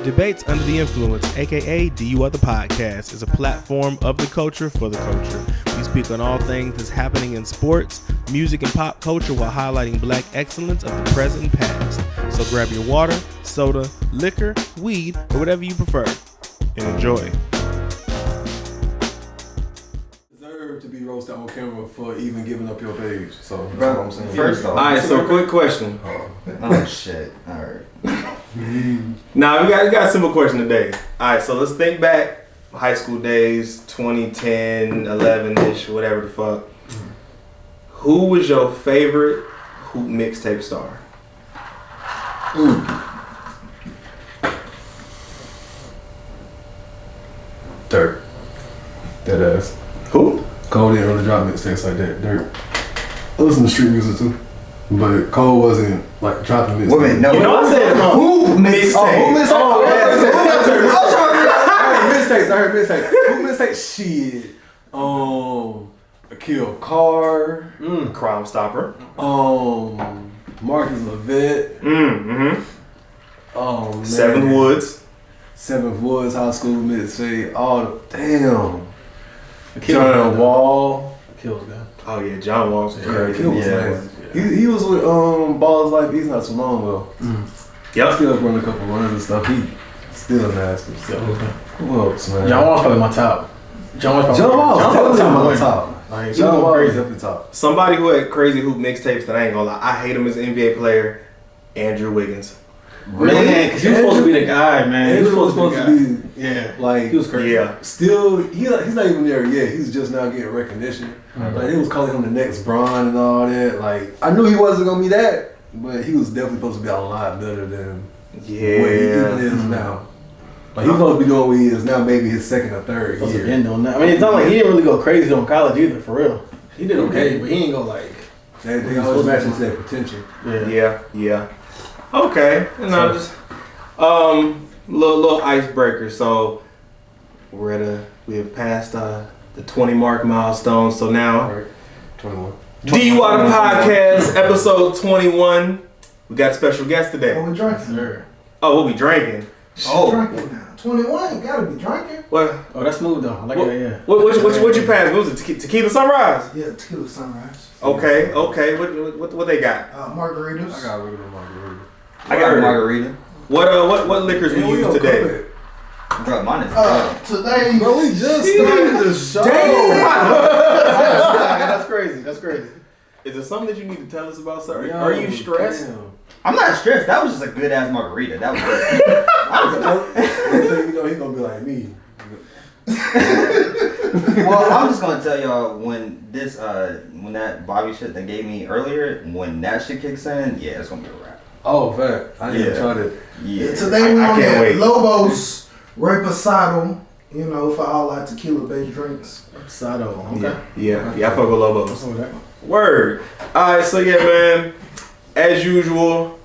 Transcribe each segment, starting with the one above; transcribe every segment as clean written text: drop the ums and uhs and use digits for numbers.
Debates Under the Influence, aka DUI the Podcast, is a platform of the culture for the culture. We speak on all things that's happening in sports, music, and pop culture while highlighting black excellence of the present and past. So grab your water, soda, liquor, weed, or whatever you prefer, and enjoy. Deserve to be roasted on camera for even giving up your page. So that's what I'm saying. First off, Alright, so quick question. oh shit. Alright. Nah, we got a simple question today. Alright, so let's think back high school days, 2010, 11-ish, whatever the fuck. Who was your favorite hoop mixtape star? Dirt. That ass. Who? Cole didn't really drop mixtapes like that. Dirt. I listen to street music too. But Cole wasn't like dropping mixtapes. Wait, no. You know I said hoop mixtape. Oh, yeah. I heard mixtapes. Who mixtape? Shit. Akil Carr. Crime Stopper. Marcus LeVette. Man. Seventh Woods High School mixtape. Damn. John Wall. Akil was good. Oh yeah, John Wall's crazy. Akil was nice. He was with Ball's Life. He's not too long though. Yep. Still running a couple runs and stuff. He still nasty. So. Who else, man? John Wall's probably my top. John Wall's my top. Like, John Wall crazy. is up the top. Somebody who had crazy hoop mixtapes that I ain't gonna lie, I hate him as an NBA player, Andrew Wiggins. Man, because he was supposed to be the guy, man. He was supposed to be, yeah. like, He was crazy. Yeah. still, he's not even there yet. He's just now getting recognition. Like, they was calling him the next Bron and all that. Like, I knew he wasn't gonna be that, but he was definitely supposed to be a lot better than what he even is now. Like, he's supposed to be doing what he is now, maybe his second or third Supposed to year. be doing that. I mean, it's not like he didn't really go crazy on college either, for real. He did okay, but he ain't go like. They always match into their potential. Yeah. Okay. And I'm just little icebreaker. So we have passed the 20 mark milestone. So now Right. 21. DUI the Podcast, episode 21. We got a special guest today. What we drinking? Sure. Oh, what we drinking? Drinking now. 21, you gotta be drinking. What? Oh, that's smooth though. I like that, yeah. What you pass? What was it? Tequila Sunrise? Yeah, tequila sunrise. Okay. What they got? Margaritas. I got regular margarita. I got a margarita. What liquors we use today? Bro, mine is Today, Bro, we just started the show. That's crazy. That's crazy. Is there something that you need to tell us about, sir? Yo, Are you stressed? damn. I'm not stressed. That was just a good ass margarita. That was good. Next thing you know, he's gonna be like me. Well, I'm just gonna tell y'all when that Bobby shit they gave me earlier, when that shit kicks in, yeah, it's gonna be a wrap. Oh, fact. I didn't try that. Yeah. Today we I on can't that wait. Lobos Reposado, for all our tequila based drinks. Sado. Okay. Yeah. I fuck with Lobos. What's with that? Word. All right. So yeah, man. As usual,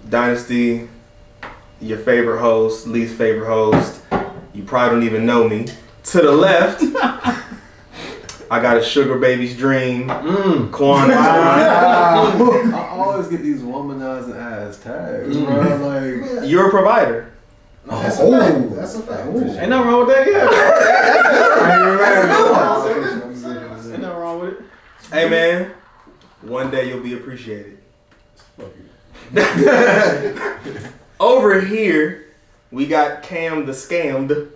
Dynasty. Your favorite host, least favorite host. You probably don't even know me. To the left, I got a Sugar Baby's Dream. Quan. I always get these womanizing ass tags, bro. Like, You're a provider. That's a fact. That's a fact. Ain't nothing wrong with that, yeah. Ain't nothing wrong with it. Hey man, one day you'll be appreciated. fuck you. Over here, we got Cam the Scammed.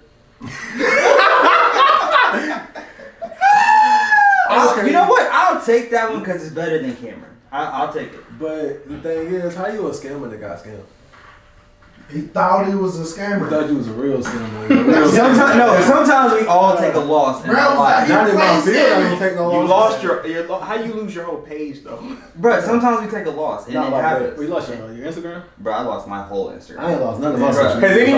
You know what? I'll take that one because it's better than Cameron. I'll take it. But the thing is, how you a scammer that got scammed? He thought he was a I scammer. thought you was a real scammer. Sometimes we all take a loss in Bro, our life. Not in my He field, I was don't take no You loss. lost your how you lose your whole page though? Bro, sometimes we take a loss. And Not it like that. happens. We lost your Instagram? Bro, I lost my whole Instagram. I ain't lost none of my Bro. social Has media.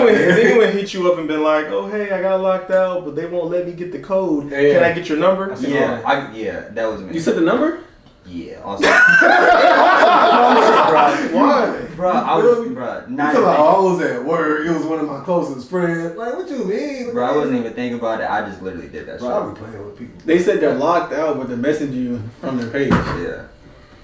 anyone hit you up and been like, oh hey, I got locked out, but they won't let me get the code. Yeah. Can I get your number? I see Yeah, that was me. You said the number? Yeah, awesome. Why? Bro, I was, bro, You not feel like, even, I was at work. It was one of my closest friends. Like, what you mean? bro, I wasn't even thinking about it. I just literally did that Bro, I shit. be playing with people. They said they're locked out, but they message you from their page. Yeah.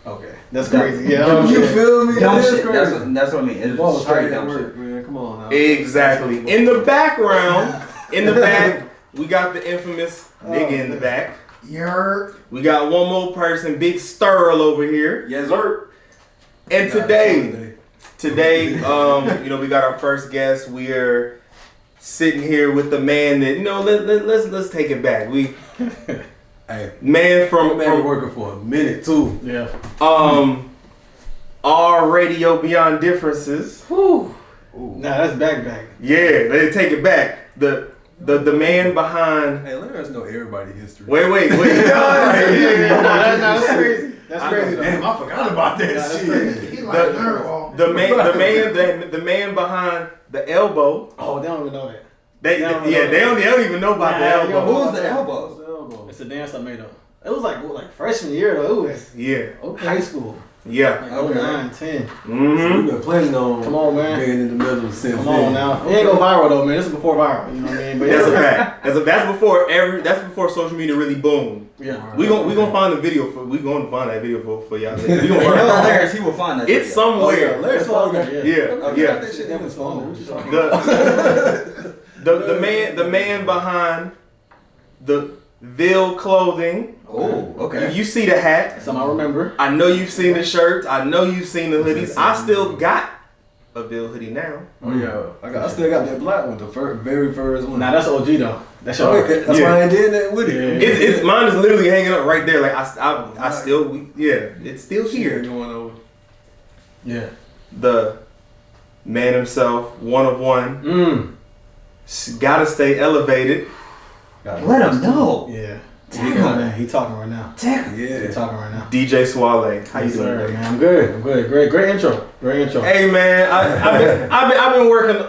Okay. That's crazy. Yeah. You feel me? Dumb That is shit. crazy. That's what I mean. It's Ball was straight straight at dumb shit. work, man. Come on now. Exactly. In the background, in the back, we got the infamous nigga in the back. Yerp. We got one more person, Big Sturl over here. Yes, sir. And today, you know, we got our first guest. We are sitting here with the man that, you know, let's take it back. Hey, man from working for a minute too. Yeah. Our radio Beyond Differences. Whew. Nah, that's back. Yeah, let's take it back. The man behind. Hey, let us know everybody's history. Wait. That's crazy. That's crazy though. Damn, I forgot about that shit. He like Nerdwall. The man behind the elbow. Oh, they don't even know that. They don't even know about the elbow. Who was the elbow? It's a dance I made up. It was like freshman year though. It was high school. Yeah. Like 09, 10. Mm-hmm. We've been planning on Come on, man. being in the middle since Come on now. It ain't go viral though, man. This is before viral. You know what I mean? But That's a fact. That's before social media really boomed. Yeah. We gonna find the video for. We gonna find that video for y'all. We gonna work Well, on it. Larry's, he will find that. It's somewhere. Larry's phone. Yeah. That was phone. The man behind the Ville clothing. Oh, okay. You see the hat. Some I remember. I know you've seen the shirts. I know you've seen the hoodies. I still got a Ville hoodie now. Oh yeah, I still got that black one, the very first one. Nah, that's OG though. That's your. That's why I did that with it. It's mine is literally hanging up right there. Like I still it's still Shit here. going over. Yeah. The man himself, one of one. Gotta stay elevated. Let him know. Yeah. Damn. He talking right now. Damn. He Yeah. talking right now. DJ Swale. How you Yes, doing, sir, buddy? man? I'm good. Great intro. Hey man, I've been working.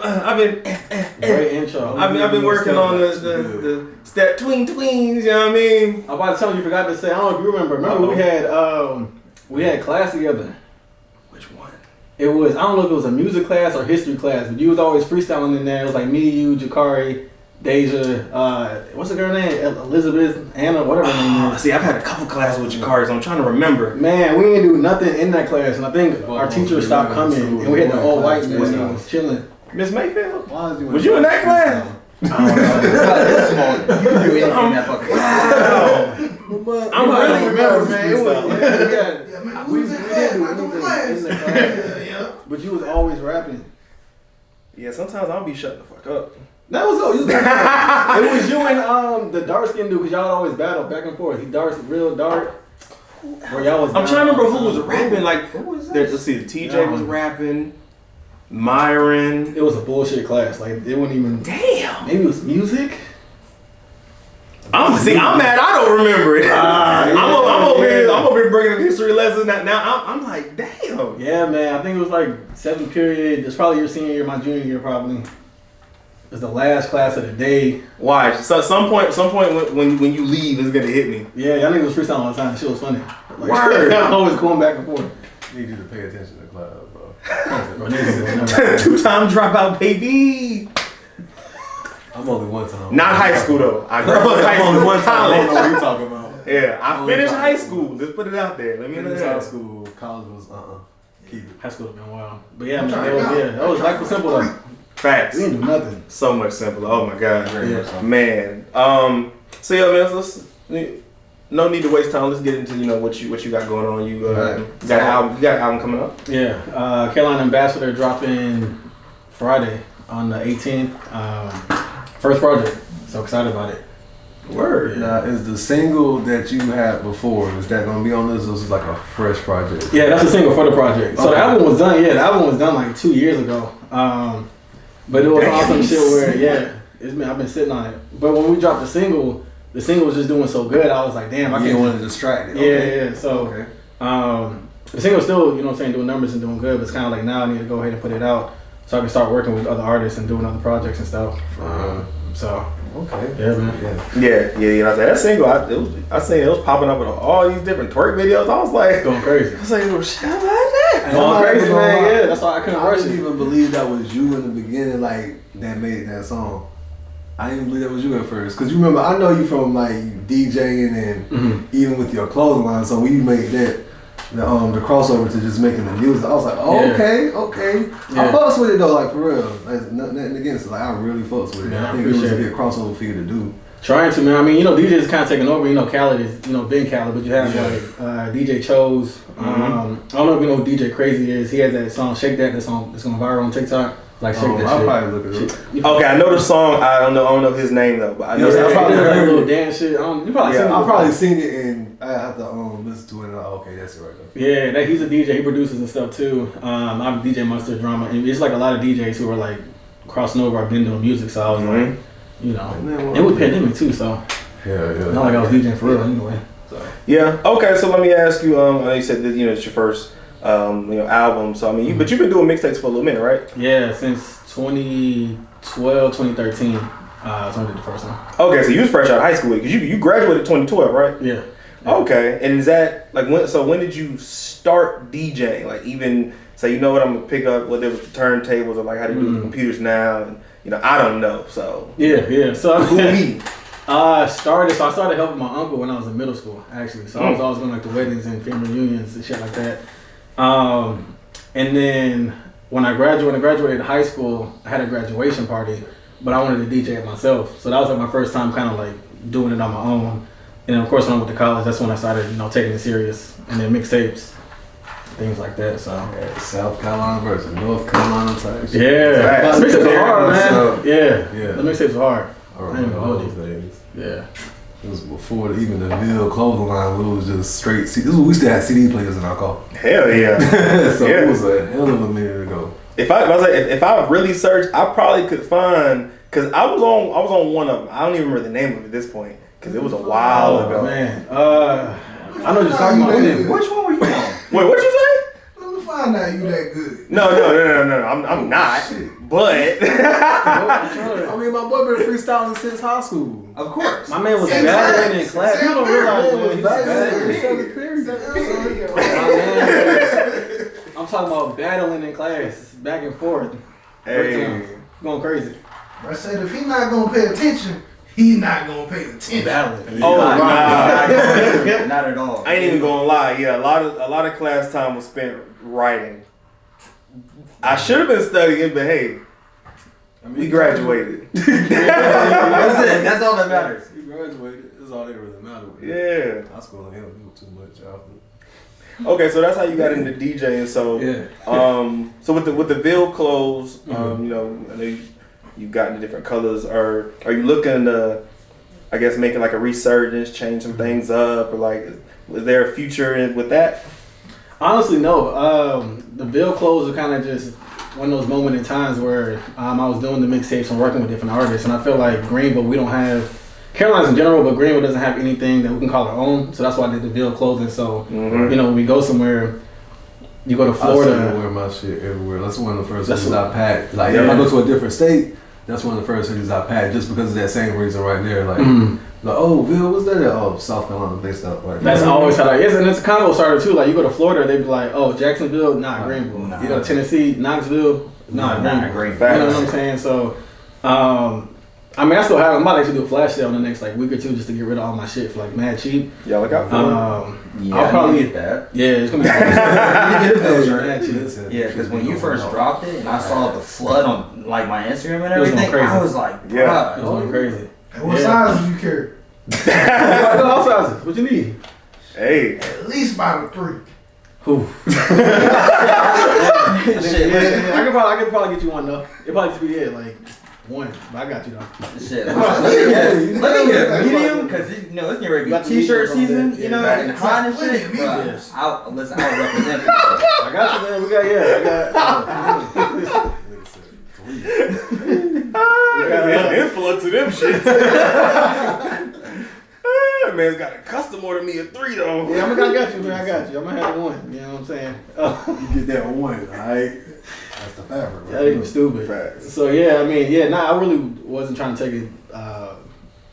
Great intro. I've been working on the step tweens. You know what I mean? I'm about to tell you forgot to say. I don't know if you remember. Remember we had class together. Which one? It was, I don't know if it was a music class or history class, but you was always freestyling in there. It was like me, you, Jakari, Deja, what's the girl name? Elizabeth, Anna, whatever her name is. See, I've had a couple classes with Jakari, so I'm trying to remember. Man, we didn't do nothing in that class, and I think our teacher stopped coming, and we had the old white man that was chilling. Miss Mayfield? Was Was you in that class? You can do anything in that fucking class. Wow. I'm really remember, man. It was, Yeah, man, we we was in didn't class, do like the class. anything in the class, Yeah. but you was always rapping. Yeah, sometimes I'll be shutting the fuck up. That was all. It was you and the dark skinned dude, because y'all always battle back and forth. He dark, real dark. Where y'all was. I'm trying to remember who was rapping. Like, Who was let's this? see, TJ was rapping. Myron. It was a bullshit class. Like it wasn't even. Damn. Maybe it was music. I'm mad. I don't remember it. I'm over here bringing up history lessons. Now I'm like, damn. Yeah, man. I think it was like 7th period. It's probably your senior year, my junior year, probably. It was the last class of the day. Why? So at some point when you leave, it's gonna hit me. Yeah, y'all niggas was freestyling all the time. Shit was funny. Like, Word. I'm always going back and forth. Need you to pay attention to class, bro. Bro, niggas was never- 2-time dropout, baby. I'm only one time. Not high school though. I graduated high school one I don't know time. what you talking about. Yeah, I finished high school. Let's put it out there. Let me know Finished high that. school, college was keep it. High school have been wild. But yeah, man, that was life was simple though. Facts. We didn't do nothing. So much simpler. Oh my god. Yeah. Man. So yeah, man. Let's no need to waste time. Let's get into what you got going on. You got an album. You got an album coming up. Yeah, Carolina Ambassador dropping Friday on the 18th. First project, so excited about it. Word. Now, is the single that you had before, is that gonna be on this? Or is this like a fresh project? Yeah, that's a single for the project. So Okay. the album was done. Yeah, the album was done like 2 years ago. But it was awesome shit where I've been sitting on it. But when we dropped the single was just doing so good. I was like, damn, I You can't. want to distract it. Yeah. So Okay. the single's still, doing numbers and doing good. But it's kind of like now I need to go ahead and put it out so I can start working with other artists and doing other projects and stuff. So Okay. yeah, man. Yeah. I said that single. I seen it was popping up with all these different twerk videos. I was like, Going crazy. oh shit like that. Going crazy, man. Yeah, that's why I couldn't I rush didn't it. even believe that was you in the beginning, like that made that song. I didn't believe that was you at first, cause you remember I know you from like DJing and even with your clothing line. So when you made that, the crossover to just making the music. I was like, oh, Yeah. okay. Yeah. I fucks with it though, like for real. Like, nothing against it. Like I really fucks with it. Yeah, I think it was a appreciate good crossover for you to do. Trying to, man. I mean, DJ's kind of taking over. Khaled is, been Khaled, but you have DJ Chose. I don't know if you know who DJ Crazy is. He has that song Shake That. That song that's going viral on TikTok. Like Shake That I'll shit. probably look it up. Okay, I know the song. I don't know his name though, but I know Yeah, that. I probably Like heard a little it. dance shit. You probably seen it. I've probably seen it and I have to listen to it and okay, that's it right there. Yeah, he's a DJ. He produces and stuff too. I'm a DJ Mustard Drama, and it's like a lot of DJs who are like crossing over. I've been doing music, so I was like, it was pandemic too, so Yeah. not like I was DJing for real anyway. So Yeah. Okay. So let me ask you. I know you said that it's your first album. So I mean, but you've been doing mixtapes for a little minute, right? yeah, since 2012, 2013, that's when I did the first one. Okay. So you was fresh out of high school because you graduated 2012, right? Yeah. Okay. And is that like when? So when did you start DJing? Like even say, I'm gonna pick up whether it was the turntables or like how they do the computers now, and I don't know. So Yeah. So who me? I started helping my uncle when I was in middle school, actually. So I was always going like the weddings and family reunions and shit like that. And then when I graduated high school, I had a graduation party, but I wanted to DJ it myself. So that was like my first time kind of like doing it on my own. And then of course when I went to college, that's when I started, taking it serious. And then mixtapes, things like that. So South Carolina versus North Carolina type shit. yeah, the mixtapes are hard, man. So, Yeah, yeah. the mixtapes are hard. I remember those days. Yeah. It was before even the Ville clothing line. It was just straight. This was we used to have CD players in our car. Hell yeah. So Yeah. it was a hell of a minute ago. If I really searched, I probably could find because I was on one of them. I don't even remember the name of it at this point because it was a while ago. Man, I know you're talking about it. Which one were you on? Wait, what'd you say? Let me find out you that good. No. I'm not. But I mean, my boy been freestyling since high school. Of course. My man was Same battling period. in class. Same You don't period. realize, Man man, was he's battling. battling. I'm talking about battling in class, back and forth. hey, Going crazy. I said if he not gonna pay attention, he not gonna pay attention. Battling. oh Not nah. at all. I ain't even gonna lie. Yeah, a lot of class time was spent writing. I should have been studying, but hey, we graduated. That's it. That's all that matters. He graduated. That's all that really mattered. Yeah. High school and him do too much after. Okay, so that's how you got into DJing. So, so with the Ville clothes, I know you've gotten different colors. Are you looking to, I guess, making like a resurgence, change some things up, or like, is there a future with that? Honestly, no. The Ville clothes are kind of just one of those moments in times where I was doing the mixtapes and working with different artists, and I feel like Greenville, we don't have, Carolinas in general, but Greenville doesn't have anything that we can call our own, so that's why I did the Ville clothing. So, when we go somewhere, you go to Florida. I wear my shit everywhere. That's one of the first That's hoodies I packed. Like, if I go to a different state, that's one of the first hoodies I packed just because of that same reason right there. Like, oh, Ville, what's that? Oh, South Carolina based out right That's there. always how that is, and it's a combo starter too. Like you go to Florida, they be like, "Oh, Jacksonville, not Greenville." Nah. You go to Tennessee, Knoxville, not Greenville. Greenville. You know what I'm saying? So, I mean, I still have. I'm about to actually do a flash sale in the next like week or two just to get rid of all my shit for like mad cheap. Yeah, look out for it. Yeah, I'll probably get that. Yeah, it's gonna be mad cheap. Yeah, because when you first dropped it and I saw the flood on like my Instagram and It was everything, going crazy. I was like, Yeah. It was going crazy. And what size do you carry? All sizes. What you need? Hey, At least about a 3. Who? Shit, I could probably get you one though. It probably just be like one, but I got you though. Shit. Let me get a medium because it's getting ready to be t-shirt season, and hot and shit. Yes. I'll represent. I got you, man. I got influence of them shit. Man's got a custom order me a 3 though. Yeah, I got you, man. I got you. I'm gonna have one. You know what I'm saying? You get that one, alright? That's the fabric. That ain't stupid. Facts. So yeah, I mean, I really wasn't trying to take it,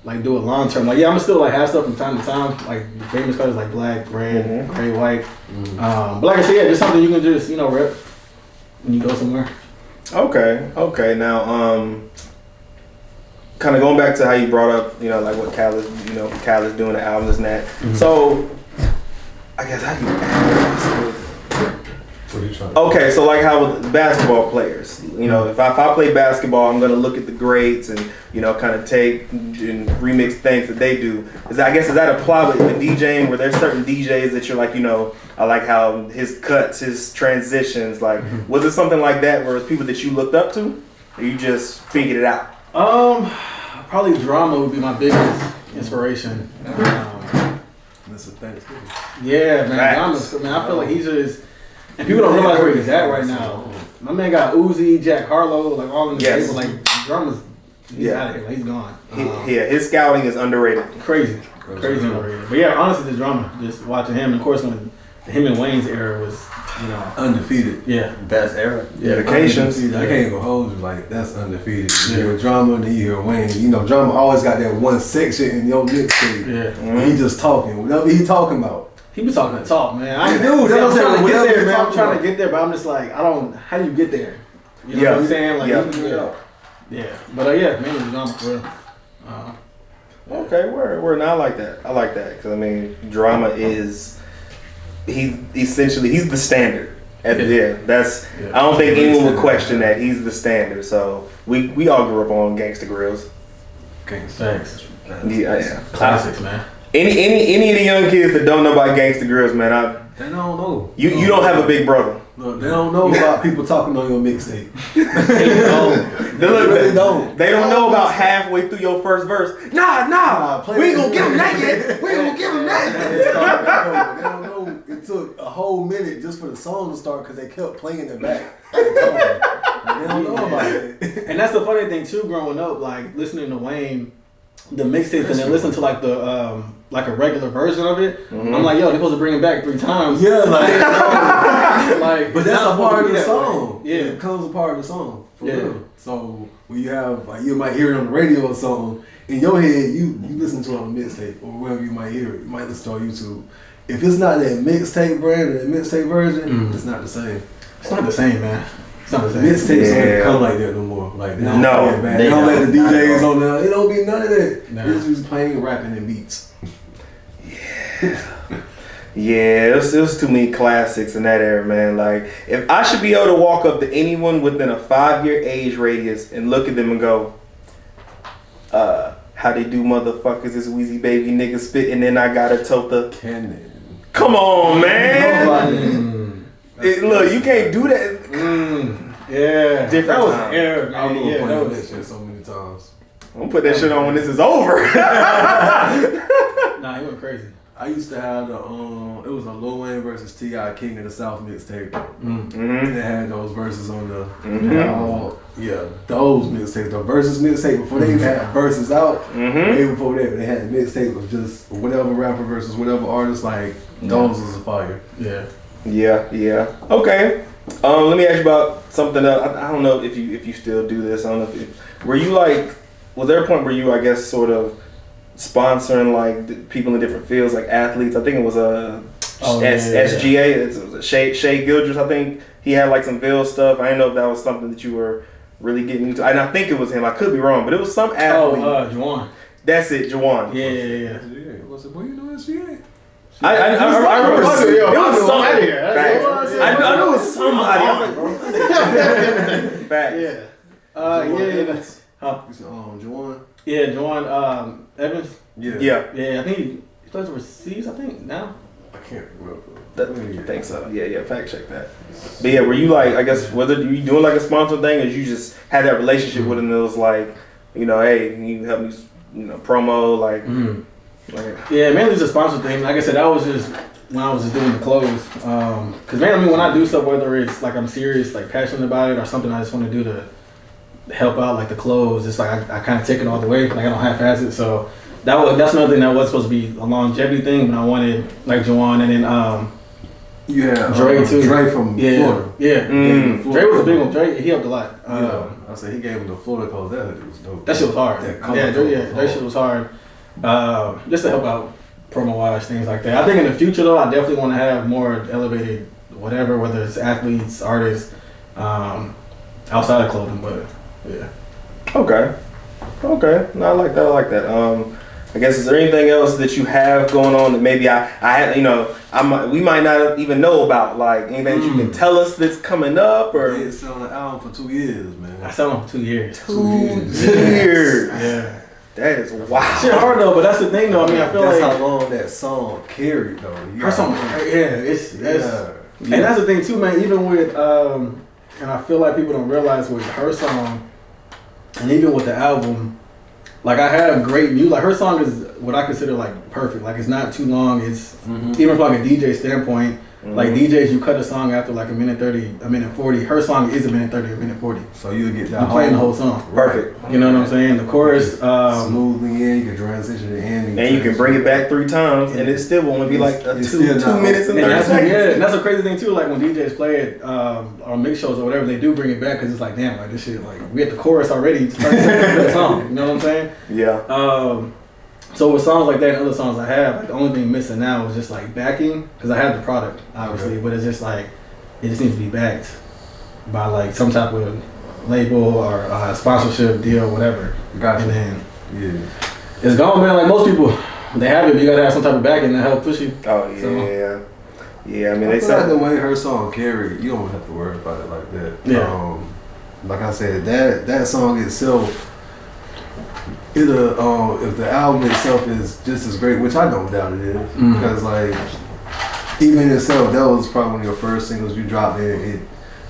like do it long term. Like, I'm gonna still like have stuff from time to time, like the famous colors like black, red, gray, white. But like I said, just something you can just rep when you go somewhere. Okay. Now, kind of going back to how you brought up, like what Khaled's doing the albums and that. So, I guess how you ask. What are you trying? Okay, so like how with basketball players, you know, if I play basketball, I'm gonna look at the grades and kind of take and remix things that they do. Is that apply with DJing? Where there's certain DJs that you're like, I like how his cuts, his transitions. Like, was it something like that where it's people that you looked up to, or you just figured it out? Probably Drama would be my biggest inspiration. That's a Thanksgiving. Yeah, man, Drama's, man. I feel like he's just. And people don't realize where he's at right now. My man got Uzi, Jack Harlow, like all in the table. Like Drama's, he's out of here. Like, he's gone. His scouting is underrated. Crazy underrated. But yeah, honestly, just Drama. Just watching him. And of course, when him and Wayne's era was, undefeated. Yeah, best era. Dedications. I can't even hold you. Like, that's undefeated. You hear Drama, then you hear Wayne. Drama always got that one section in your mixtape. Yeah. He just talking. Whatever he talking about. He be talking that talk, man. I'm trying to get there, man. I'm trying to get there, but I'm just like, how do you get there? You know what I'm saying? Like, yeah. But mainly Drama for real. Okay, word. Now I like that. Because Drama is he's the standard. I don't think anyone would question that. He's the standard. So we all grew up on Gangsta Grills. Thanks. Yeah. Classics, man. Any of the young kids that don't know about Gangsta Grills, man, they don't know. You don't have a big brother. Look, they don't know about people talking on your mixtape. They don't. They don't know about halfway through your first verse. Nah. We ain't gonna give him that yet. We ain't gonna give him that. They don't know. It took a whole minute just for the song to start because they kept playing it back. They don't know about it. And that's the funny thing too. Growing up, like listening to Wayne, the mixtapes, and then listen to like the like a regular version of it. Mm-hmm. I'm like, yo, they're supposed to bring it back 3 times. Yeah, like but that's a part of the song. Yeah, it becomes a part of the song for real. So when you have you might hear it on the radio or something in your head, you listen to it on a mixtape or wherever you might hear it. You might listen to it on YouTube. If it's not that mixtape brand or that mixtape version, it's not the same. It's not the same, man. Mixtapes don't come like that no more. Like they don't they don't let the DJs on there. It don't be none of that. No. It's just playing, rapping, and beats. Yeah, it was too many classics in that era, man. Like, if I should be able to walk up to anyone within a 5-year age radius and look at them and go, how they do, motherfuckers, this Weezy Baby nigga spit, and then I gotta tote the Cannon. Come on, man. Look, you can't do that. Yeah, different that was time. error, man. That was that shit so many times. I'm gonna put that shit on when this is over. Nah, he went crazy. I used to have the it was a Lil Wayne versus T.I. King of the South mixtape. Mm-hmm. They had those verses on the Mm-hmm. those mixtapes. The verses mixtape before they even had verses out. Mm-hmm. Way before that, they had the mixtape of just whatever rapper versus whatever artist. Like those was a fire. Yeah. Yeah. Okay. Let me ask you about something else. I don't know if you still do this. I don't know were you like, was there a point where you, I guess, sort of sponsoring like people in different fields, like athletes? I think it was SGA. It was Shea Gildress. I think he had like some Ville stuff. I didn't know if that was something that you were really getting into. And I think it was him. I could be wrong, but it was some athlete. Juwan. That's it, Juwan. Yeah. What's it? Boy, you know SGA? I remember it was somebody. I know it was somebody. I was like, facts. Yeah. Juwan. Yeah, Juwan Evans. Yeah. I think he plays overseas. I think now. I can't remember. I think so. Yeah. Fact check that. But yeah, were you like, I guess, whether you doing like a sponsor thing, or you just had that relationship with him? And it was like, hey, you help me, promo, like. Yeah, mainly it's a sponsor thing. Like I said, that was just when I was just doing the clothes. Cause mainly when I do stuff, whether it's like I'm serious, like passionate about it, or something I just want to do to help out, like the clothes, it's like I kind of take it all the way. Like I don't half-ass it. So that's another thing that was supposed to be a longevity thing, but I wanted like Juwan, and then Dre too. Dre from Florida. Yeah. Dre was a big one. Dre, he helped a lot. I said he gave him the Florida clothes. That was dope. That shit was hard. That shit was hard. Just to help out promo-wise, things like that. I think in the future, though, I definitely want to have more elevated whatever, whether it's athletes, artists, outside of clothing, but yeah. Okay. No, I like that. I guess, is there anything else that you have going on that maybe I had, we might not even know about, like anything that you can tell us that's coming up, or? Yeah, it's on the album for 2 years, man. I sell them for 2 years. 2 years. Yeah. That is wild. Shit hard though, but that's the thing though. I mean, I feel that's like how long that song carried though. her song, and that's the thing too, man. Even with and I feel like people don't realize with her song, and even with the album, like I have great music. Like her song is what I consider like perfect. Like it's not too long. It's even from like a DJ standpoint. Like DJs, you cut a song after like a minute 30, a minute 40. Her song is a minute 30, a minute 40. So you'll get that. I'm playing the whole song. Perfect. You know what I'm saying? The chorus smoothly in. You can transition to ending. And you can bring it back 3 times, and it still won't be like a 2 minutes and 30 seconds. Yeah, and that's a crazy thing too. Like when DJs play it on mix shows or whatever, they do bring it back because it's like, damn, like this shit, like we had the chorus already to start the song. You know what I'm saying? Yeah. So with songs like that and other songs I have, like the only thing missing now is just like backing, because I have the product obviously, but it's just like it just needs to be backed by like some type of label or sponsorship deal, whatever. Gotcha. And then it's gone, man. Like most people, they have it, but you gotta have some type of backing to help push you. Oh yeah, so, yeah. I mean, I they feel like the way her song carried, you don't have to worry about it like that. Yeah. Like I said, that song itself. If the album itself is just as great, which I don't doubt it is, because like even itself, that was probably one of your first singles you dropped, and it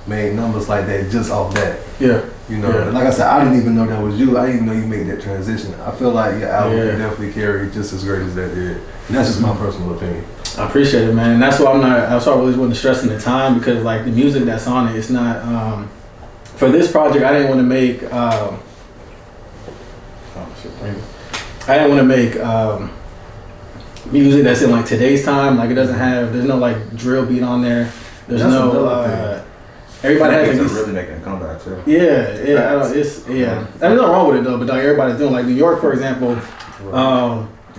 made numbers like that just off that. Yeah. You know, like I said, I didn't even know that was you. I didn't even know you made that transition. I feel like your album can definitely carry just as great as that did, and that's just my personal opinion. I appreciate it, man. And that's why that's why I really wasn't stressing the time, because like the music that's on it, it's not. For this project, I didn't want to make. I didn't want to make music that's in like today's time. Like it doesn't have, there's no like drill beat on there. There's no. Everybody has like really making a comeback too. Yeah. It's I mean, nothing wrong with it though. But like everybody's doing, like New York, for example.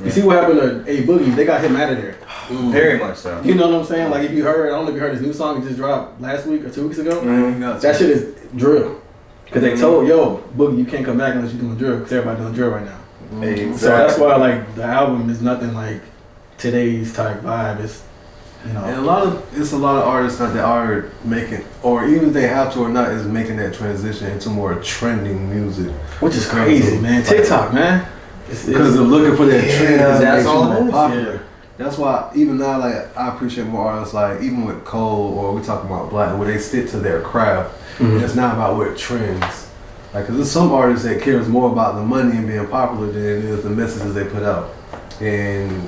You see what happened to A Boogie? They got him out of there. Very much so. You know what I'm saying? Like if you heard, I don't know if you heard his new song he just dropped last week or 2 weeks ago. That shit is drill. Because they told, Boogie, you can't come back unless you're doing drill, because everybody's doing drill right now. Exactly. So that's why like the album is nothing like today's type vibe. It's, you know. And it's a lot of artists that are making, or even if they have to or not, is making that transition into more trending music. Which is crazy, man. TikTok, man. Because they're looking for that trend. That's all it is. Popular. Yeah. That's why even now, like I appreciate more artists, like even with Cole, or we talking about Black, where they stick to their craft. It's not about what trends. Like, cause there's some artists that cares more about the money and being popular than it is the messages they put out. And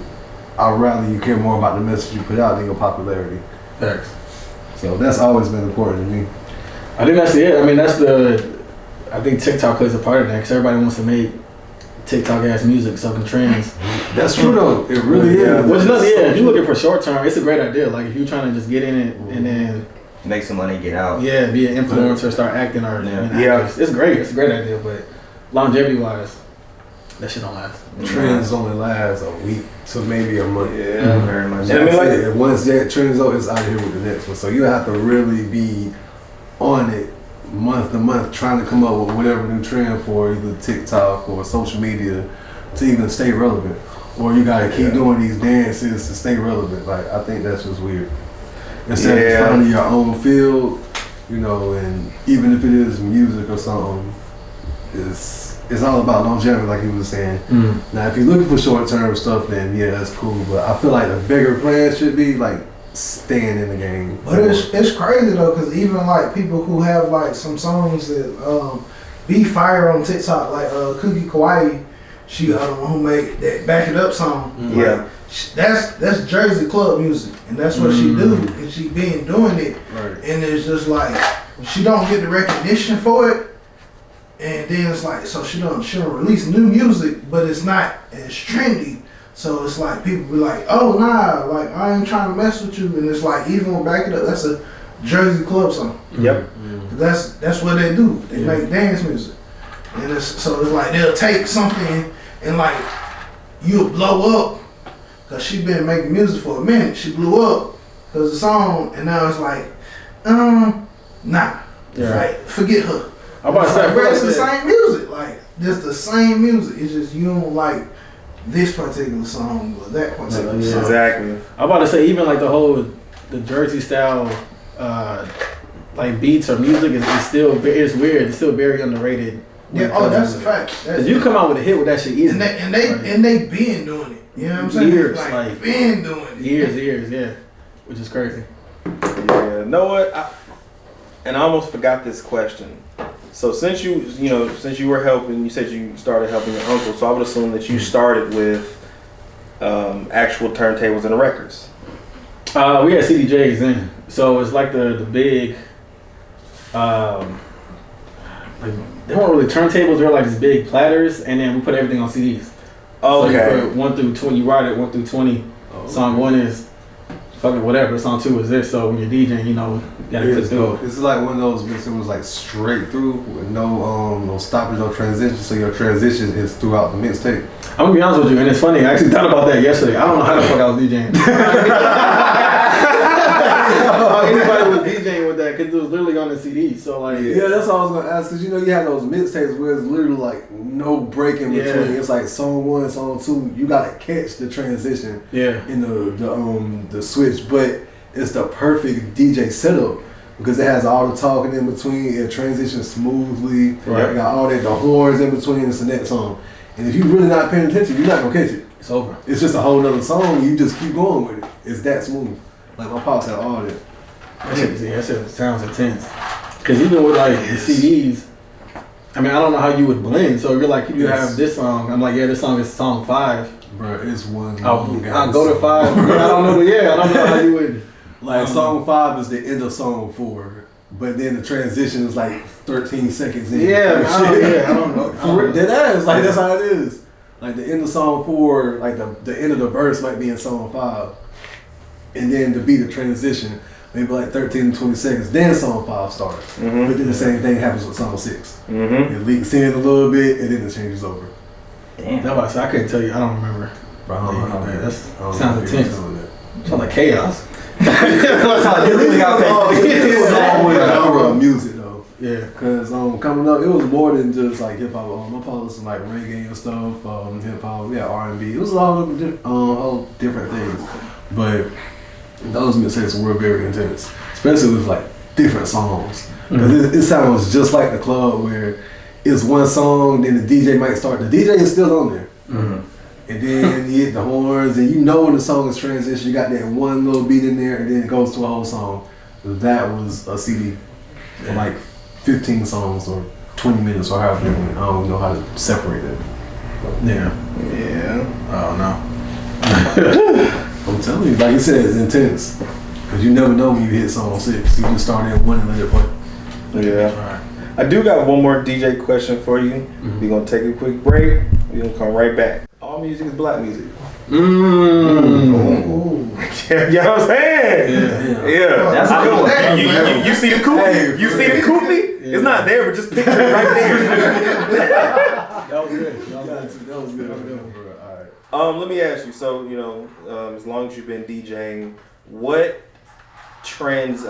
I'd rather you care more about the message you put out than your popularity. Facts. So that's always been important to me. I think that's it. I mean, I think TikTok plays a part of that, because everybody wants to make TikTok ass music, sucking trends. That's true though. It really is. Which if you're looking for short term, it's a great idea. Like if you're trying to just get in it and then make some money, get out. Yeah, be an influencer, start acting, or it's great. It's a great idea, but longevity wise, that shit don't last. Trends only last a week to maybe a month. Yeah, very much. And like once that trend's over, it's out of here with the next one. So you have to really be on it month to month, trying to come up with whatever new trend for either TikTok or social media to even stay relevant. Or you gotta keep doing these dances to stay relevant. Like I think that's just weird. Instead of just finding your own field, you know, and even if it is music or something, it's all about longevity, like he was saying. Now, if you're looking for short-term stuff, then that's cool. But I feel like the bigger plan should be like staying in the game. But it's crazy though, because even like people who have like some songs that be fire on TikTok, like Cookie Kawaii, she the one who made that Back It Up song. Like, that's Jersey club music, and that's what she do, and she been doing it. Right. And it's just like she don't get the recognition for it. And then it's like, so she don't release new music, but it's not as trendy. So it's like people be like, oh nah, like I ain't trying to mess with you. And it's like, even when Back It Up, that's a Jersey club song. Yep. That's what they do. They make dance music. And it's like they'll take something and like you'll blow up, cause she been making music for a minute. She blew up cause the song, and now it's like, nah, like forget her. I'm about to say, it's the same music. Like, just the same music. It's just you don't like this particular song or that particular song. Exactly. I'm about to say even like the Jersey style like beats or music is still it's weird. It's still very underrated. Yeah, that's a fact. Cause you come out with a hit with that shit easy. And they been doing it. You know what I'm saying? Years, like been doing it. Years, yeah. Which is crazy. Yeah. You know what? I almost forgot this question. So since you were helping, you said you started helping your uncle. So I would assume that you started with actual turntables and records. We had CDJs then, so it's like the big, like they weren't really turntables. They were like these big platters, and then we put everything on CDs. Okay. So you put 1 through 20. You write it 1 through 20. Song 1 is fucking whatever. Song 2 is this. So when you're DJing, you gotta click through. This is like one of those mixes that was like straight through with no stoppage or transition. So your transition is throughout the mixtape. I'm gonna be honest with you, and it's funny. I actually thought about that yesterday. I don't know how the fuck I was DJing. Anybody was DJing with that because it was literally on the CD. So like, yeah, that's what I was gonna ask, because you have those mixtapes where it's literally like no break in between. Yeah. It's like song 1, song 2. You gotta catch the transition. Yeah. In the switch, but it's the perfect DJ setup because it has all the talking in between. It transitions smoothly. Right. You got all that the horns in between. It's the next song, and if you're really not paying attention, you're not gonna catch it. It's over. It's just a whole nother song. You just keep going with it. It's that smooth. Like my pops had all that. That shit sounds intense. Cause even with like the CDs, I mean, I don't know how you would blend. So you're like, you have this song. I'm like, yeah, this song is song 5. Bro, it's one. I'll go to 5. I don't know. Yeah, I don't know how you would. Like song 5 is the end of song 4, but then the transition is like 13 seconds in. Yeah, I don't know. That's how it is. Like the end of song 4, like the end of the verse might be in song 5, and then to be the transition, maybe like 13 to 20 seconds. Then song 5 starts. Mm-hmm. But then the same thing happens with song 6. Mm-hmm. It leaks in a little bit, and then it changes over. Damn. That's why I said I couldn't tell you. I don't remember. Bro, I don't know. That sounds intense. Sounds like chaos. That's how you really got paid. It's always a genre of music though. Yeah. Cause coming up, it was more than just like hip hop. My father listened to like reggae and stuff, hip hop, R&B. It was all different things. But those mixtapes were very intense, especially with like different songs. Cause it sounds just like the club where it's one song, then the DJ might start. The DJ is still on there. Mm-hmm. And then you hit the horns, and you know when the song is transition, you got that one little beat in there, and then it goes to a whole song. That was a CD for like 15 songs or 20 minutes or however it went. I don't know how to separate it. Yeah. I don't know. I'm telling you, like you said, it's intense. Because you never know when you hit song 6. You just start at 1 and let it play. Yeah. I do got one more DJ question for you. Mm-hmm. We're going to take a quick break. We're going to come right back. All music is black music. Ooh. You know what I'm saying? Yeah. That's a good one. You see the koofy? You see the koofy? Yeah. It's not there, but just picture it right there. That was good. That was good. All right. Let me ask you. So, as long as you've been DJing, what transitions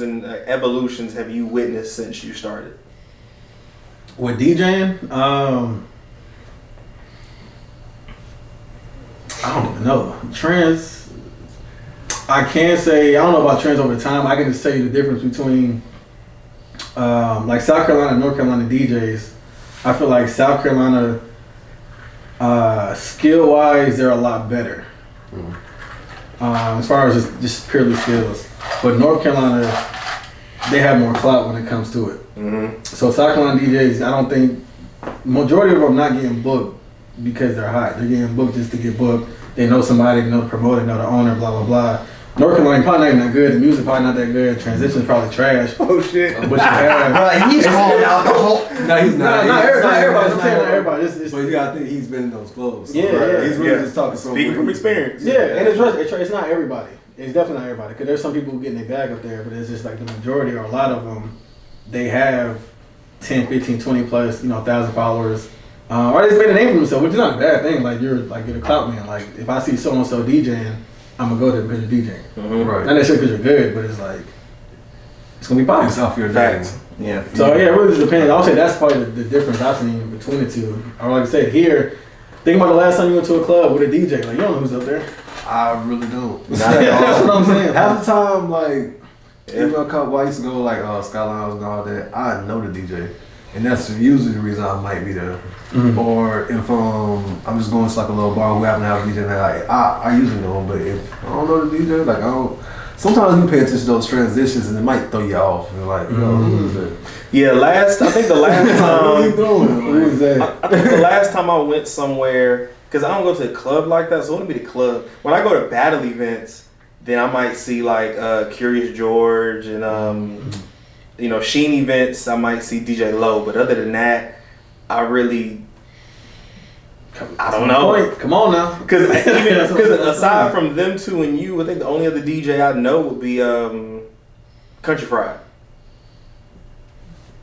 and evolutions have you witnessed since you started? With DJing, I don't even know. Trends, I can't say, I don't know about trends over time. I can just tell you the difference between like South Carolina and North Carolina DJs. I feel like South Carolina, skill-wise, they're a lot better. As far as just purely skills. But North Carolina, they have more clout when it comes to it. Mm-hmm. So South Carolina DJs, I don't think, majority of them not getting booked because they're hot. They're getting booked just to get booked. They know somebody, they know the promoter, they know the owner, blah, blah, blah. North Carolina probably not even that good. The music probably not that good. Transition's probably trash. Oh shit! But you have, he's calling out the whole. No, he's not. Not everybody. I'm saying not everybody. But you gotta think he's been in those clubs. So Yeah. He's really just talking. Speaking from experience. Yeah, and it's not everybody. It's definitely not everybody. Because there's some people who getting their bag up there, but it's just like the majority or a lot of them, they have 10, 15, 20 plus, 1,000 followers. Or they just made a name for themselves, which is not a bad thing. Like you're a clout man. Like if I see so and so DJing, I'm gonna go there because you're DJing. Mm-hmm. Right. Not necessarily because you're good, but it's like it's gonna be popular. It's off your facts. Yeah. So yeah, it really just depends. I'll say that's probably the difference I've seen between the two. Or like I said, here, Think about the last time you went to a club with a DJ. Like, you don't know who's up there. I really don't. That's what I'm saying. Half the time, like, even a couple, I used to go like Skylines and all that. I know the DJ, and that's usually the reason I might be there. Mm-hmm. Or if I'm just going to like a little bar, we happen to have a DJ, and like I usually know him, but if I don't know the DJ, like I don't. Sometimes you pay attention to those transitions, and it might throw you off. You're like, who is it? Yeah, I think the last time. What are you doing? Who is that? I think the last time I went somewhere, because I don't go to the club like that, so it wouldn't be the club. When I go to battle events, then I might see like Curious George and Sheen events. I might see DJ Low, but other than that, I don't know. Come on now. Because aside from them two and you, I think the only other DJ I know would be Country Fried.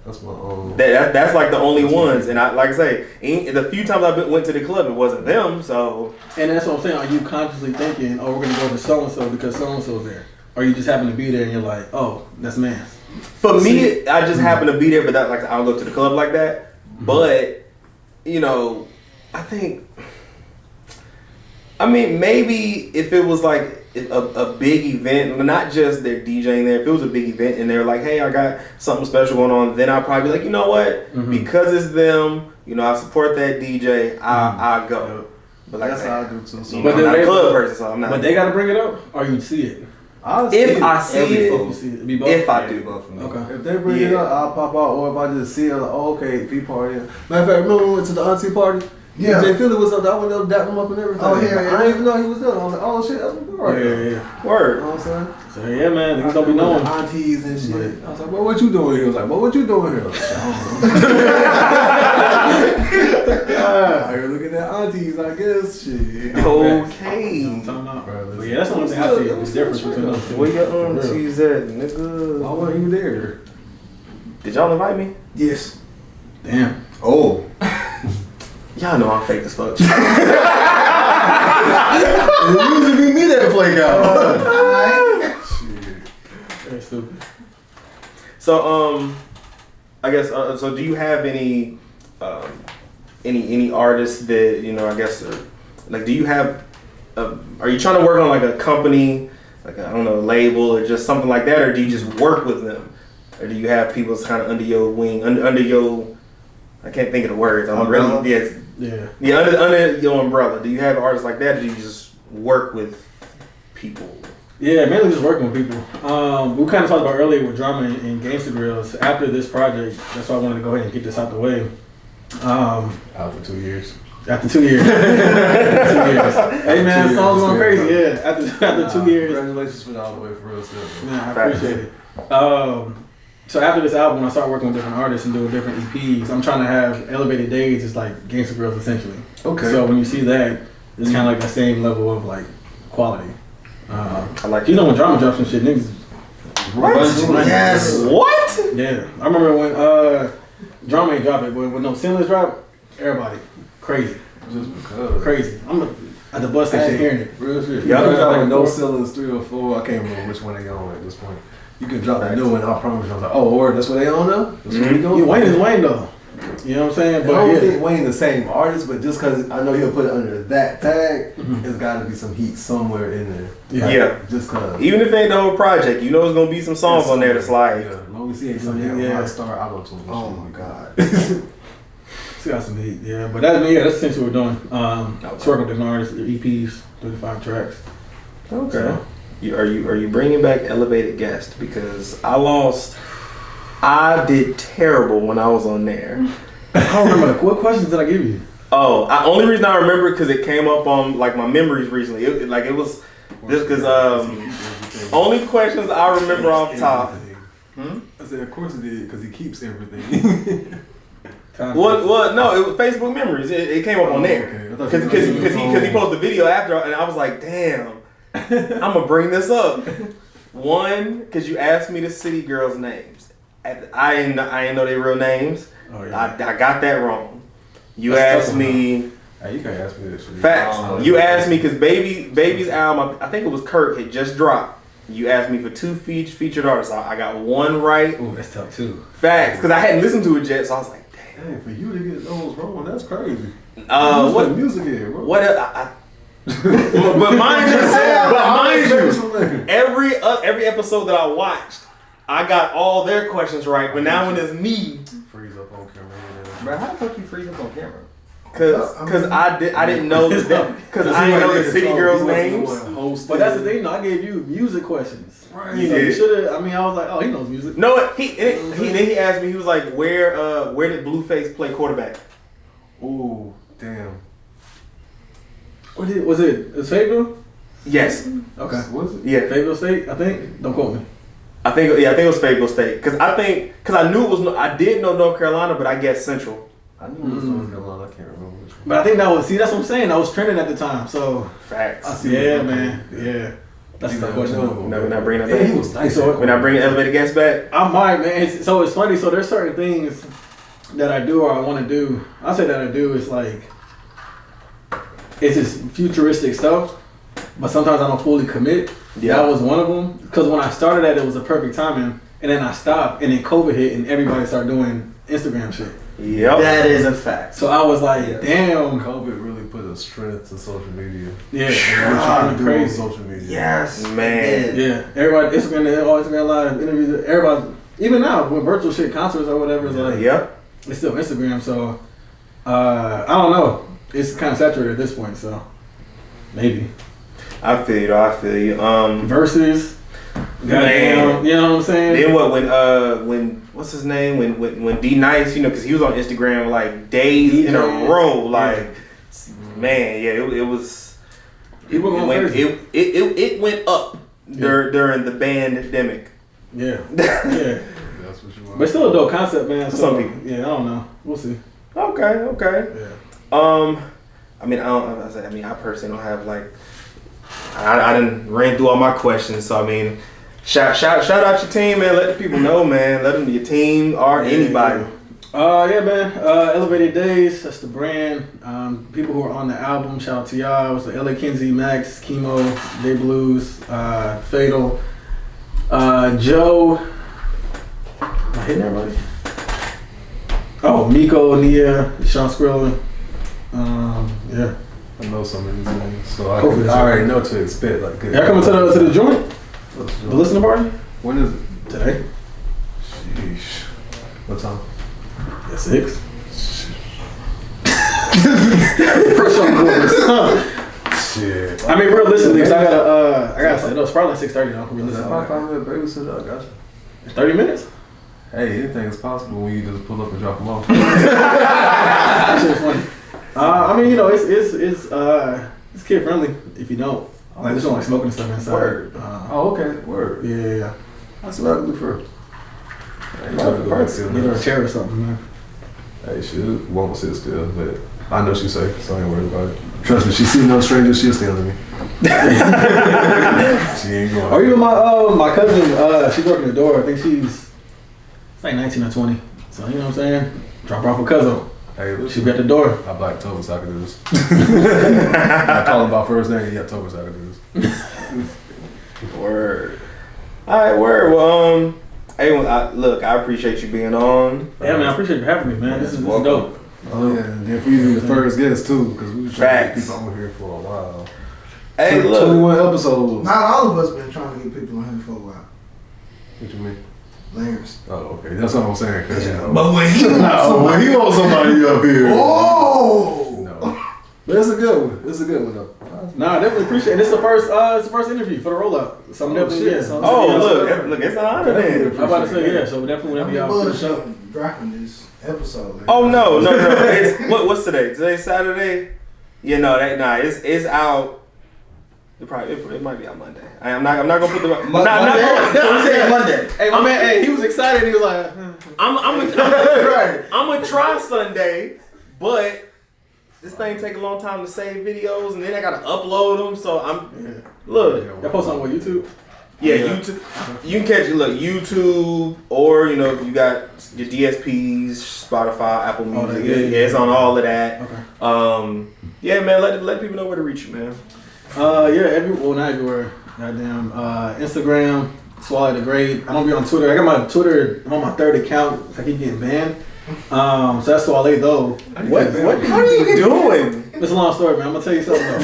That's my own. That's like the only ones, and I like I say, the few times I went to the club, it wasn't them. So, and that's what I'm saying. Are you consciously thinking, "Oh, we're gonna go to so and so because so and so's there," or you just happen to be there and you're like, "Oh, that's man's." For me, I just happen to be there, but that like I don't go to the club like that. Mm-hmm. But I think, maybe if it was like a big event, not just they're DJing there, if it was a big event and they're like, hey, I got something special going on, then I'd probably be like, you know what? Mm-hmm. Because it's them, I support that DJ, I'll go. But like that's how I do too. So I'm not a club person, so I'm not. But they got to bring it up, or you see it? If I see it, if I do. Okay. If they bring it up, I'll pop out, or if I just see it, like, okay, P-party. Matter of fact, remember we went to the auntie party? Yeah. DJ Ville was up there. I went up, dapped him up and everything. Oh, yeah. I didn't even know he was there. I was like, oh, shit, that's my boy. Yeah. Word. You know what I'm saying? So, yeah, man, niggas don't be knowing. Aunties and shit. I was like, well, what you doing here? He was like, well, what you doing here? I was like, I don't know. You're looking at aunties, I guess. Shit. Okay. I'm talking about, bro. But yeah, that's the only thing I see. It's different between those two. Where your aunties at, nigga? Why weren't you there? Did y'all invite me? Yes. Damn. Oh. Y'all know I'm fake as fuck. It usually be me that flake out. Shit. That's stupid. So, I guess, so do you have any artists that, I guess, like, do you have, are you trying to work on like a company, like, I don't know, label or just something like that, or do you just work with them? Or do you have people that's kind of under your wing, under your, I can't think of the words. I'm really, yeah, under your umbrella. Do you have artists like that, or do you just work with people? Yeah, mainly just working with people. We kind of talked about earlier with drama and Gangsta Grills. After this project, that's why I wanted to go ahead and get this out the way. After 2 years. After 2 years. 2 years. Hey man, songs going crazy. Yeah, after 2 years. Congratulations for all the way for real stuff. Yeah, I appreciate it. So after this album, I start working with different artists and doing different EPs. I'm trying to have elevated days. It's like Gangsta Grills essentially. Okay. So when you see that, it's kind of like the same level of like quality. I like when drama drops and shit, niggas. What? Yes. What? Yeah, I remember when drama ain't drop it, but when no ceilings drop, everybody crazy. Just because. Crazy. I'm at the bus station hearing it. Real shit. Y'all drop like no ceilings 3 or 4. I can't remember which one they on at this point. You can drop a new one. I promise you. I was like, oh, word, that's what they on now. That's what we doing. Wayne is Wayne though. You know what I'm saying? But I don't think Wayne the same artist, but just because I know he'll put it under that tag, there's got to be some heat somewhere in there. Yeah. Just because. Even if it ain't the whole project, you know there's going to be some songs on there that's like. Yeah, as long as he ain't something rockstar auto-tune. Oh my God. She got some heat, yeah. But that's essentially what we're doing. Working with different artists, EPs, 35 tracks. Okay. So, are you bringing back elevated guests? Because I did terrible when I was on there. I don't remember. What questions did I give you? Oh, only reason I remember because it came up on like my memories recently. It was just because only questions I remember off top. I said, of course it did, because he keeps everything. Well, no, it was Facebook memories. It came up on there because he posted a video after, and I was like, damn, I'm gonna bring this up. One, because you asked me the city girls' names. I didn't know their real names. Oh, yeah. I got that wrong. You asked me. Hey, you can't ask me this shit. Facts. You asked me because Baby's album, I think it was Kirk, had just dropped. You asked me for 2 featured artists. I got one right. Ooh, that's tough too. Facts, because I hadn't listened to it yet, so I was like, damn. Hey, for you to get those wrong, that's crazy. What music here, bro? What? But mind you, every episode that I watched, I got all their questions right. But now when it's me, freeze up on camera. Bro, how the fuck you freeze up on camera? Cause I didn't know because I didn't know the city girls' names. But that's the thing, though. I gave you music questions. Right. You should have. I mean, I was like, oh, he knows music. No, then he asked me. He was like, where did Blueface play quarterback? Ooh, damn. Was it Fayetteville? Yes. Okay. Was it? Yeah. Fayetteville State, I think. Don't quote me. I think it was Fayetteville State. Cause I knew it was. I did know North Carolina, but I guess Central. I knew it was North Carolina. I can't remember which one. But I think that's what I'm saying. That was trending at the time. So Facts. I see. Yeah, man. Yeah. That's the question. No, we're not bringing that Yeah, back. he was nice. So We're not bringing elevator gas back. I might, man. It's funny. So there's certain things that I do or I want to do. I say that I do. It's like it's just futuristic stuff, but sometimes I don't fully commit. Yeah. That was one of them. Because when I started that, it was a perfect timing, and then I stopped, and then COVID hit, and everybody started doing Instagram shit. Yep. That is a fact. So I was like, damn. COVID really put a strength to social media. Yeah. We're trying to do on Crazy. social media. Yes, Man. Yeah. Everybody, Instagram live interviews. Everybody, even now with virtual shit, concerts or whatever, it's like, Yep. it's still Instagram. So I don't know. It's kind of saturated at this point. So maybe I feel you. versus. Goddamn, you know what I'm saying? Then what? When what's his name? When D Nice, because he was on Instagram like days in a row. Like, man, yeah, it was. It went up during the pandemic. Yeah. That's what you want. But it's still a dope concept, man. For So, some people. yeah, I don't know. We'll see. Okay. Yeah. I personally don't have like. I done ran through all my questions, so I mean, shout out your team, man. Let the people know, man. Let them your team or anybody. Yeah, man. Elevated Days, that's the brand. People who are on the album, shout out to y'all. It was the LA Kinsey, Max, Chemo, Day Blues, Fatal, Joe. Am I hitting everybody? Oh, Miko, Nia, Sean Skrilla. Yeah. I know some of these names, so I already know what to expect. Like, Y'all coming to the joint? The listening party? When is it? Today. Sheesh. What time? At 6. Fresh on board. Shit. I mean, realistically, I gotta say, no, it's probably like 6:30 though. Is that 5 minute babysitter? I got you. 30 minutes? Hey, anything is possible when you just pull up and drop them off. That shit was funny. I mean, it's kid friendly if you don't. Like, there's no like smoking and stuff inside. Word. Oh, okay. Word. Yeah. That's what I can do first. I ain't trying to go back still. Need a chair or something, man. Hey, she won't sit still, but I know she's safe, so I ain't worried about it. Trust me, she see no stranger, she'll stay under me. She ain't going. Or even my cousin, she's working the door. I think she's like 19 or 20. So, you know what I'm saying? Drop her off a cousin. Hey, look, She'll be at the door. I black Toba so I can do this. I call him by first name, yeah, Toba so I can do this. Word. All right, word. Well, hey, I appreciate you being on. Yeah, man, I appreciate you having me, man. This is dope. Oh yeah, and then for you to be the first guest too, because we were trying to get people over here for a while. Hey, look. 21 episodes. Not all of us been trying to get people on here for a while. What you mean? Lambs. Oh, okay. That's what I'm saying. Cause, you know, But when he wants somebody up here. oh, No. But it's a good one. It's a good one though. Nah, I definitely appreciate it. This is the first interview for the rollout. So I'm definitely, shit. yeah. So Look, it's an honor, man. I'm about to say, yeah, so definitely whenever I'm y'all finish up. bullshit dropping this episode. Like, Oh no! It's, what's today? Today's Saturday. Yeah, no, it's out. It might be on Monday. I'm not gonna put the Monday. Hey, my man, hey, he was excited. He was like, I'm gonna try Sunday, but this thing take a long time to save videos, and then I gotta upload them. So look. y'all post on what, YouTube? Yeah, YouTube. You can catch it. Look, YouTube, or if you got your DSPs, Spotify, Apple Music. Yeah, it's on all of that. Okay. Yeah, man. Let people know where to reach you, man. Yeah, not everywhere. Goddamn. Instagram, Swale the Great. I don't be on Twitter. I got my Twitter. I'm on my third account. I keep getting banned. So that's Swale though. What are you doing? It's a long story, man. I'm gonna tell you something though.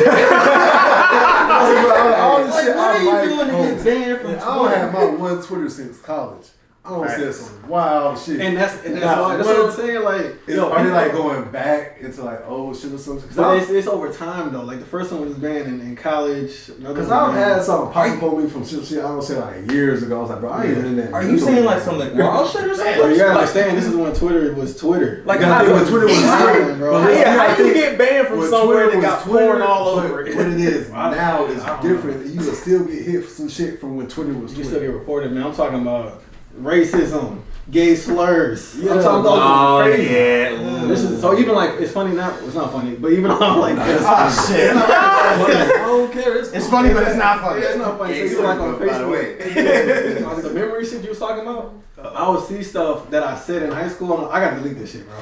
All this shit What are I you like, doing to get banned from I don't have my one Twitter since college. I don't say some wild shit. And that's what I'm saying. Like, Are they like going back into like old shit or something? But it's over time though. Like the first one was banned in college. Because I've had something pop up on me from shit I don't say like years ago. I was like, bro, I ain't in that. Are you saying like some like wild shit or something? Bro, you gotta understand, this is when Twitter was Twitter. Like, when Twitter was Twitter, bro. How you get banned from somewhere that got porn all over it? What it is now is different. You can still get hit for some shit from when Twitter was You Twitter. still get reported, man. I'm talking about racism, gay slurs. Yeah. I'm talking about crazy. yeah. This is so even like it's funny now. It's not funny, but even I'm like this. Shit. I don't care. It's funny, but it's not funny. Yeah, it's not funny. So even like on Facebook, the memory shit you was talking about, I would see stuff that I said in high school. I'm like, I gotta delete this shit, bro.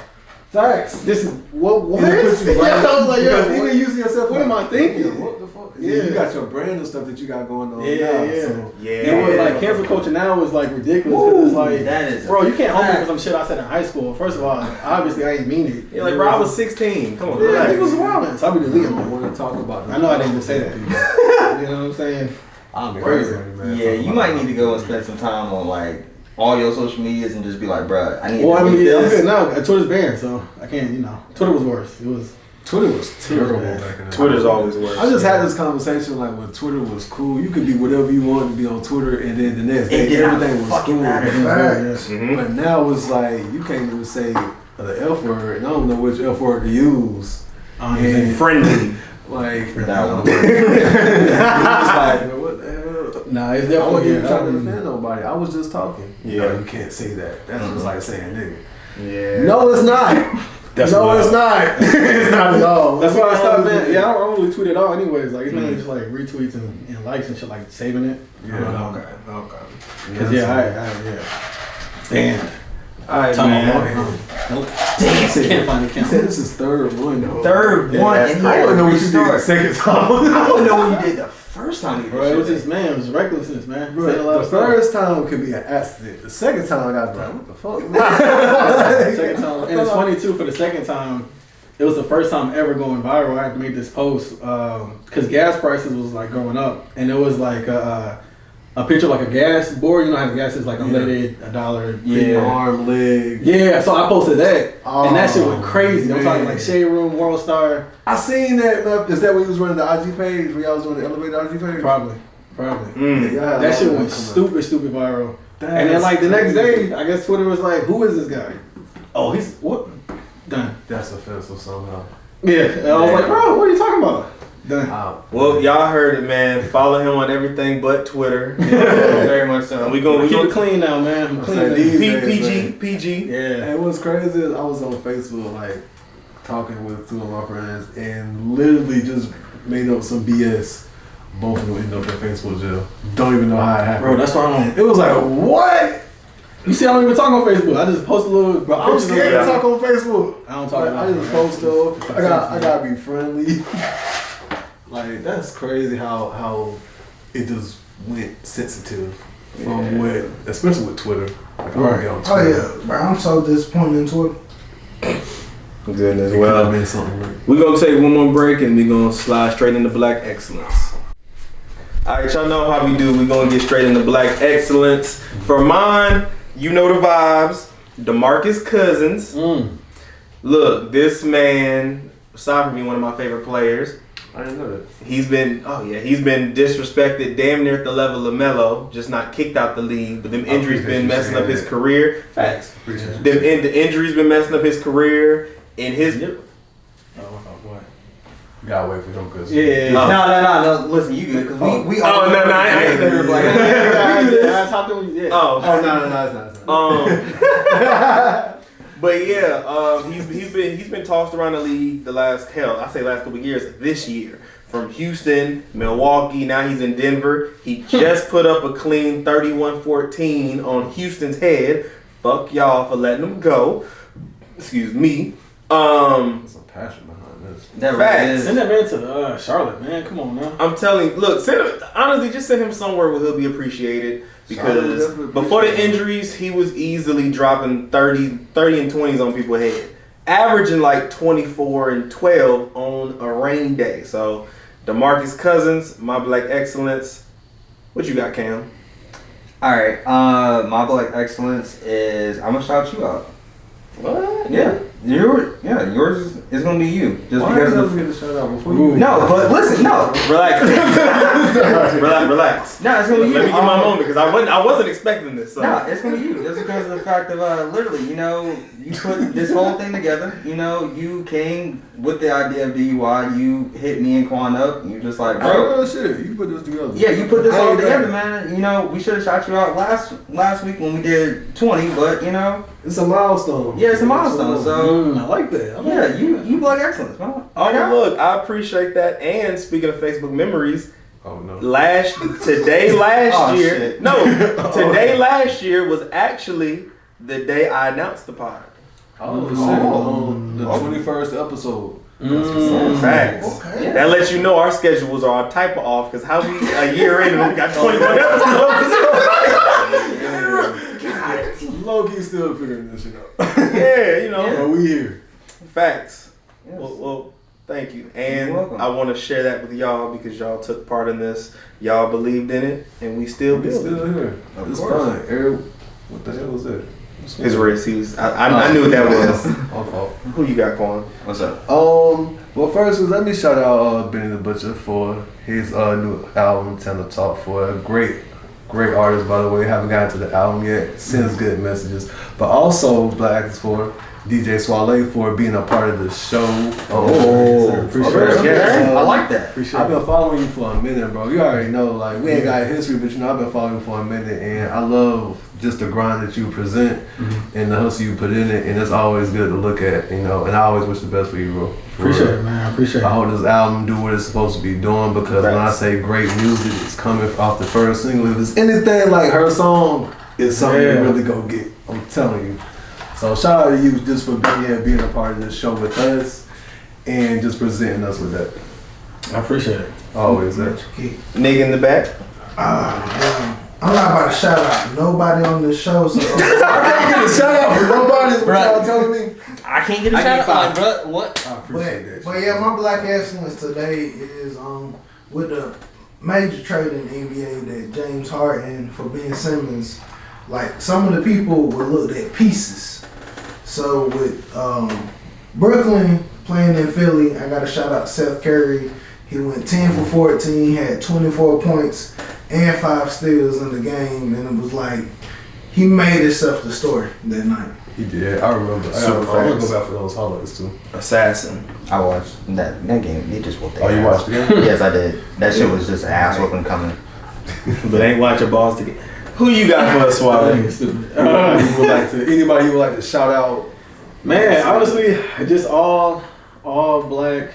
Facts. This is what? It puts you right. Yeah, I was like, Because yo, even using yourself. what am I thinking? What the fuck? Yeah. Yeah, you got your brand and stuff that you got going on now. Yeah. So. And with like cancel culture now is like ridiculous because it's like, That is bro, you can't hold me for some shit I said in high school. First of all, obviously I ain't mean it. You're like, bro, I was 16. Come on. Yeah, relax. he was wilding. So I be I deleting don't them. want to talk about I know I didn't even say that. You know what I'm saying? I'm Crazy. man. Yeah, you might need to go and spend some time on like all your social medias and just be like, bruh, I need Well, I to mean, delete I'm this. good now. Twitter's banned, so I can't. Twitter was worse. It was. Twitter was terrible back in the day. Twitter's always worse. I just had this conversation like when Twitter was cool. You could be whatever you wanted to be on Twitter, and then the next day everything was cool. Facts. But now it's like you can't even say the F word, and I don't know which F word to use. And Friendly. like That one. it's like what the hell? Nah, it's I wasn't definitely. even trying to defend nobody. I was just talking. Yeah. No, you can't say that. That's just like saying nigga. Yeah. No, it's not. That's no, wild. it's not. It's not at all. That's why I stopped. Yeah, I don't really tweet at all. Anyways, like it's mainly just like retweets and likes and shit, like saving it. Yeah. Okay. Cause yeah. Damn. Alright, Time man. on. Nope. Damn. Can't find it. He said this is third one though. Third one, that's and he I had don't to know what you did the restart. second time. I don't know what you did the first time you did Bro, it was shit. just man. It was recklessness, man. Bro, Said a lot the of stuff. first time could be an accident. The second time I got like, what the fuck? Second time, and it's funny too. For the second time, it was the first time ever going viral. I had to make this post because gas prices was like going up, and it was like a picture of like a gas board. You know how the gas is like unleaded, $1. Yeah. Arm, leg. Yeah, so I posted that, and that shit went Oh, crazy. I'm talking man. like Shade Room, World Star. I seen that. Man. Is that when you was running the IG page? When y'all was doing the elevator IG page? Probably. Yeah, y'all had a That lot shit of went that coming stupid viral. up. And then like the That's next crazy. day, I guess Twitter was like, "Who is this guy? Oh, he's what? Done." That's offensive somehow. Yeah, and I was like, "Bro, what are you talking about?" Done. Well, y'all heard it, man. Follow him on everything but Twitter. Very much so. We We gonna keep it clean now, man. I'm clean. saying now. these days, PG, man. PG. Yeah. And what's crazy is I was on Facebook like talking with two of my friends and literally just made up some BS. Both of them ended up in Facebook jail. Don't even know how it happened. Bro, that's why I don't. It was like, what? You see, I don't even talk on Facebook. I just post a little. But I'm pictures of scared it. to talk on Facebook. I don't talk Like, about I it. just post stuff. I gotta be friendly. Like that's crazy how it just went sensitive from what, especially with Twitter. Like, I don't Right. get on Oh Twitter. yeah, bro. I'm so disappointed in Twitter. Goodness. It could have Well, been something. Like, we're gonna take one more break and we're gonna slide straight into black excellence. Alright, y'all know how we do. We're gonna get straight into black excellence. For mine, you know the vibes. Demarcus Cousins. Look, this man, aside from being one of my favorite players, I didn't know that. he's been disrespected damn near at the level of Melo, just not kicked out the league, but them injuries been messing up his career. Facts. The injuries been messing up his career and his Gotta wait for him because Yeah. No. Listen, you good? Cause we all. no, I ain't favorite black. I talked to him. Yeah. Oh, Oh no, it's not. But yeah, he's been tossed around the league the last couple of years. This year, from Houston, Milwaukee, now he's in Denver. He just put up a clean 31-14 on Houston's head. Fuck y'all for letting him go. Excuse me. There's some passion behind this. That Facts. really is. Send that man to Charlotte, man. Come on now. I'm telling you, look, just send him somewhere where he'll be appreciated. because before the injuries, he was easily dropping 30 and 20s on people's head, averaging like 24 and 12 on a rainy day. So, Demarcus Cousins, my black excellence. What you got, Cam? All right, my black excellence is I'm gonna shout you out. What? Yeah, yours is gonna be you. Just Why because did I of get a shout out before you? no, but listen, no, Relax. Relax. no, it's gonna be you. Let me get my moment because I wasn't expecting this. So. No, it's gonna be you. Just because of the fact of literally, you put this whole thing together. You came with the idea of DUI. You hit me and Quan up. And you're just like, bro. Oh shit, you put this together. Yeah, you put this all together, man. We should have shot you out last week when we did 20, but it's a milestone. yeah, it's a milestone. So I like that. you black excellence, man. Oh, look, I appreciate that. And speaking of Facebook memories, Oh no. last Oh, year, shit. last year was actually the day I announced the pod. Oh shit. Oh. The 21st episode. Facts. Okay. That lets you know our schedules are a type of off because how we a year in and we got 21 episodes. Low key still figuring this shit out. Yeah, But we here. Facts. Yes. Well, thank you. You're And welcome. I want to share that with y'all because y'all took part in this. Y'all believed in it, and we still We build it. still here. Of It's course. fine. Eric, what the hell was that? His wrist. I knew what that was. My fault. Who you got, Quan? What's up? Well, first, let me shout out Benny the Butcher for his new album, Tender Talk, for a great artist, by the way. Haven't gotten to the album yet. Sends good messages. But also, Black is for DJ Swale for being a part of the show. Appreciate okay. it. Yeah, I like that. I've been following you for a minute, bro. You already know, like, we ain't got a history, but I've been following you for a minute, and I love just the grind that you present and the hustle you put in it, and it's always good to look at, and I always wish the best for you, bro. For Appreciate real. it, man. I appreciate I it. hope this album do what it's supposed to be doing, because when I say great music, it's coming off the first single. If it's anything like her song, it's something Yeah. to really go get. I'm telling you. So shout out to you just for being a part of this show with us and just presenting us with that. I appreciate it. Always that. Nigga in the back. Damn. I'm not about to shout out nobody on this show, so I can't get a shout out for nobody. Is what y'all telling me? I can't get a I shout need out, bro. What? I appreciate that. but yeah, my black excellence today is with the major trade in the NBA that James Harden for Ben Simmons. Like, some of the people were looked at pieces. So with Brooklyn playing in Philly, I got to shout out Seth Curry. He went 10 for 14, had 24 points and 5 steals in the game, and it was like he made himself the story that night. He did. I remember. I Super gotta fast. go back for those highlights too. Assassin. I watched that game. They just whooped their Oh, you ass. watched the game? Yes, I did. That shit was just ass whooping coming. But ain't watching balls to get. Who you got for us, Swale? Anybody you would like to shout out? Man, honestly, just all black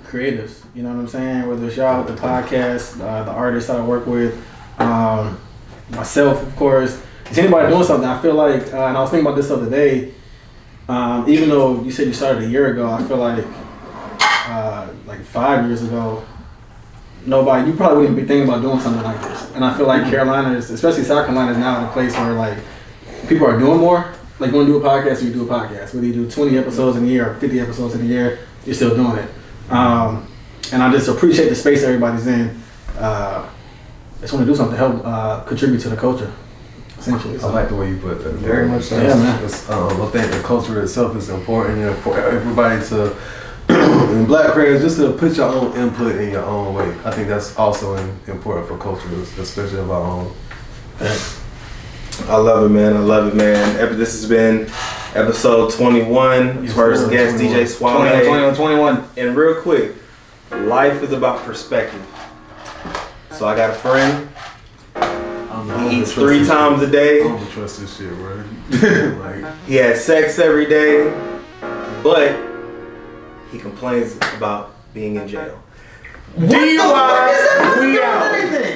creatives. You know what I'm saying? Whether it's y'all, the podcast, the artists I work with, myself, of course. Is anybody doing something? I feel like, and I was thinking about this the other day. Even though you said you started a year ago, I feel like 5 years ago, you probably wouldn't be thinking about doing something like this. And I feel like Carolina's, especially South Carolina, is now in a place where like people are doing more. Like, you want to do a podcast, you do a podcast. Whether you do 20 episodes in a year or 50 episodes in a year, you're still doing it. And I just appreciate the space everybody's in. I just want to do something to help contribute to the culture, essentially. I like the way you put that. Very much so. Yeah, man. I think the culture itself is important, and for everybody to, in black creators, just to put your own input in your own way. I think that's also important for culture, especially of our own. I love it, man. I love it, man. This has been episode 21. First guest, DJ Swale. 21. And real quick, life is about perspective. So I got a friend. He eats 3 times a I day. don't trust this shit, bro. Like, He has sex every day. But he complains about being in jail. DUI, we out.